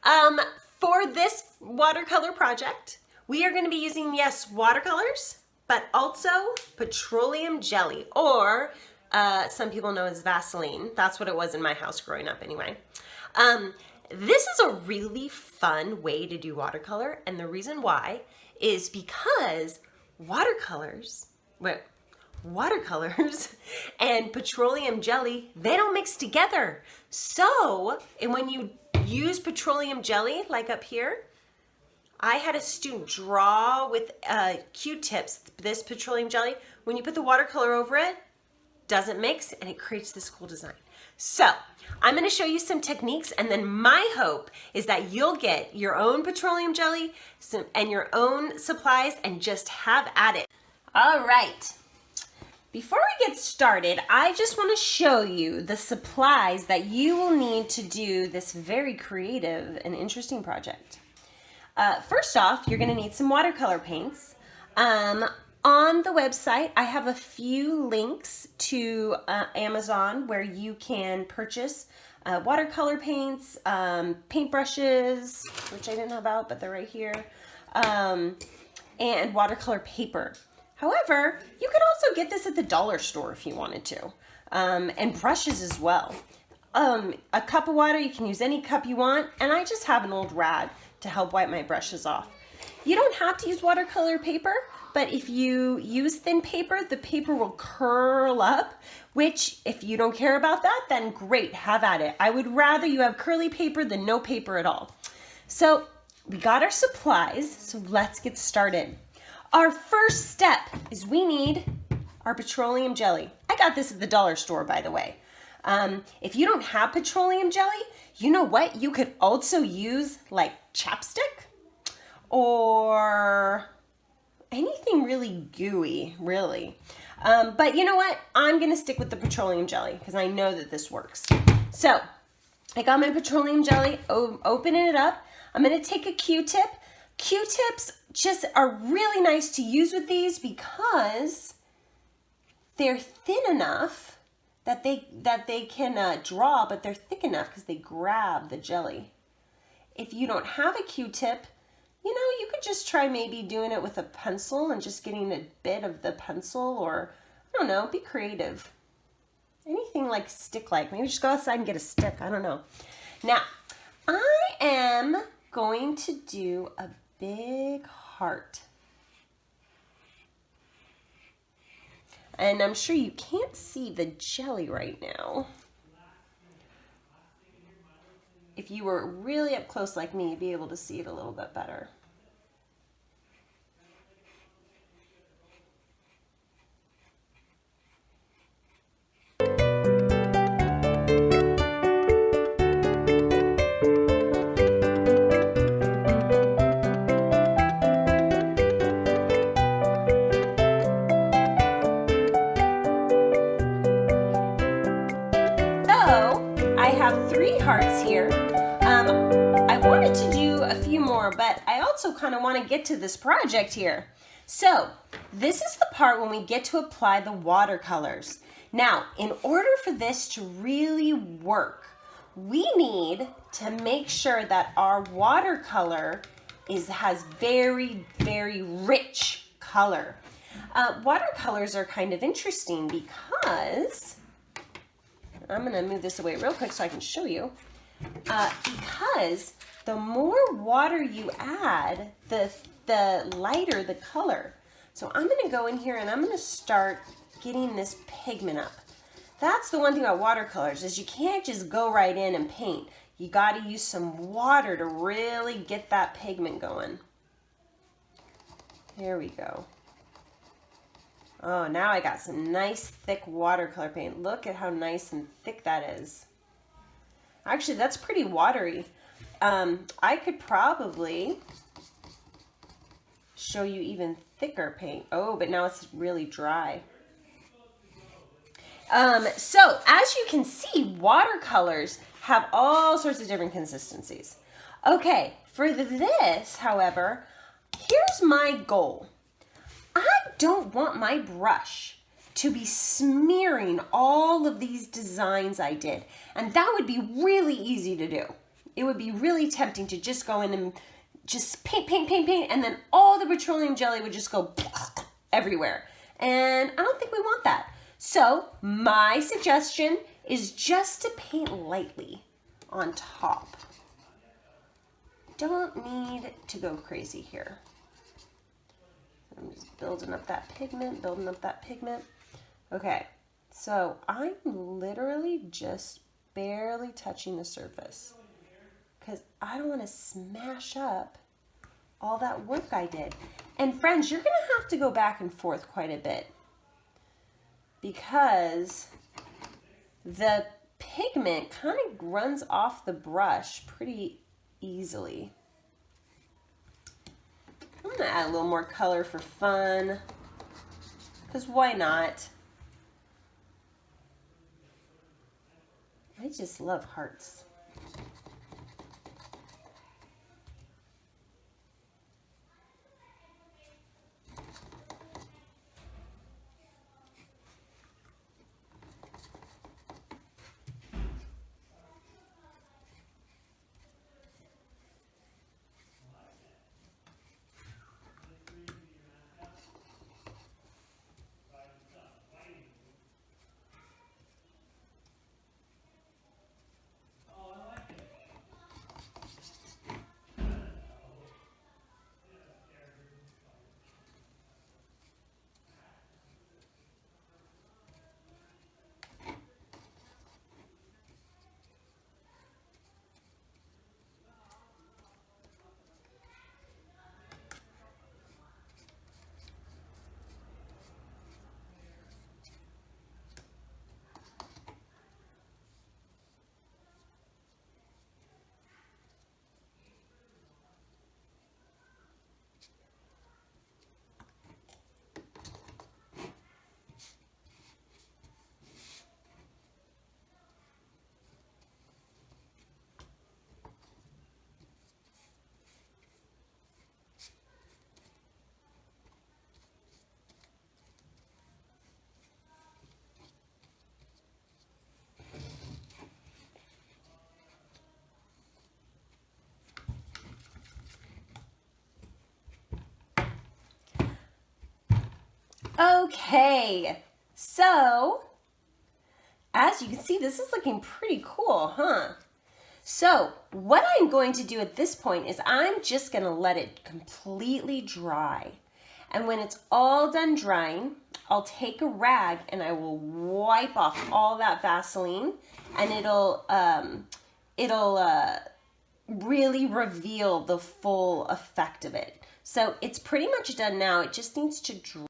Um, for this watercolor project, we are going to be using, yes, watercolors, but also petroleum jelly, or some people know as Vaseline. That's what it was in my house growing up anyway. This is a really fun way to do watercolor, and the reason why is because watercolors and petroleum jelly, they don't mix together. So, and when you use petroleum jelly, like up here, I had a student draw with Q-tips, this petroleum jelly. When you put the watercolor over it, doesn't mix, and it creates this cool design. So, I'm gonna show you some techniques, and then my hope is that you'll get your own petroleum jelly and your own supplies and just have at it. All right. Before we get started, I just want to show you the supplies that you will need to do this very creative and interesting project. First off, you're going to need some watercolor paints. On the website, I have a few links to Amazon where you can purchase watercolor paints, paintbrushes, which I didn't have out, but they're right here, and watercolor paper. However, you could also get this at the dollar store if you wanted to, and brushes as well. A cup of water, you can use any cup you want, and I just have an old rag to help wipe my brushes off. You don't have to use watercolor paper, but if you use thin paper, the paper will curl up, which if you don't care about that, then great, have at it. I would rather you have curly paper than no paper at all. So we got our supplies, so let's get started. Our first step is we need our petroleum jelly. I got this at the dollar store, by the way. If you don't have petroleum jelly, you know what? You could also use like chapstick or anything really gooey, really. But you know what? I'm gonna stick with the petroleum jelly because I know that this works. So I got my petroleum jelly, opening it up. I'm gonna take a Q-tip. Q-tips just are really nice to use with these because they're thin enough that they can draw, but they're thick enough because they grab the jelly. If you don't have a Q-tip, you know, you could just try maybe doing it with a pencil and just getting a bit of the pencil, or I don't know, be creative. Anything like stick-like. Maybe just go outside and get a stick. I don't know. Now, I am going to do a big heart. And I'm sure you can't see the jelly right now. If you were really up close like me, you'd be able to see it a little bit better. I have 3 hearts here. I wanted to do a few more, but I also kind of want to get to this project here. So this is the part when we get to apply the watercolors. Now, in order for this to really work, we need to make sure that our watercolor has very, very rich color. Watercolors are kind of interesting because I'm going to move this away real quick so I can show you. Because the more water you add, the lighter the color. So I'm going to go in here and I'm going to start getting this pigment up. That's the one thing about watercolors is you can't just go right in and paint. You got to use some water to really get that pigment going. There we go. Oh, now I got some nice thick watercolor paint. Look at how nice and thick that is. Actually, that's pretty watery. I could probably show you even thicker paint. Oh, but now it's really dry. So, as you can see, watercolors have all sorts of different consistencies. Okay, for this, however, here's my goal. I don't want my brush to be smearing all of these designs I did. And that would be really easy to do. it would be really tempting to just go in and just paint, paint, paint, paint, and then all the petroleum jelly would just go everywhere. And I don't think we want that. So my suggestion is just to paint lightly on top. Don't need to go crazy here. I'm just building up that pigment, building up that pigment. Okay, so I'm literally just barely touching the surface because I don't want to smash up all that work I did. And friends, you're going to have to go back and forth quite a bit because the pigment kind of runs off the brush pretty easily. I'm going to add a little more color for fun because why not? I just love hearts. Okay, so as you can see, this is looking pretty cool, huh? So what I'm going to do at this point is I'm just going to let it completely dry. And when it's all done drying, I'll take a rag and I will wipe off all that Vaseline, and it'll really reveal the full effect of it. So it's pretty much done now. It just needs to dry.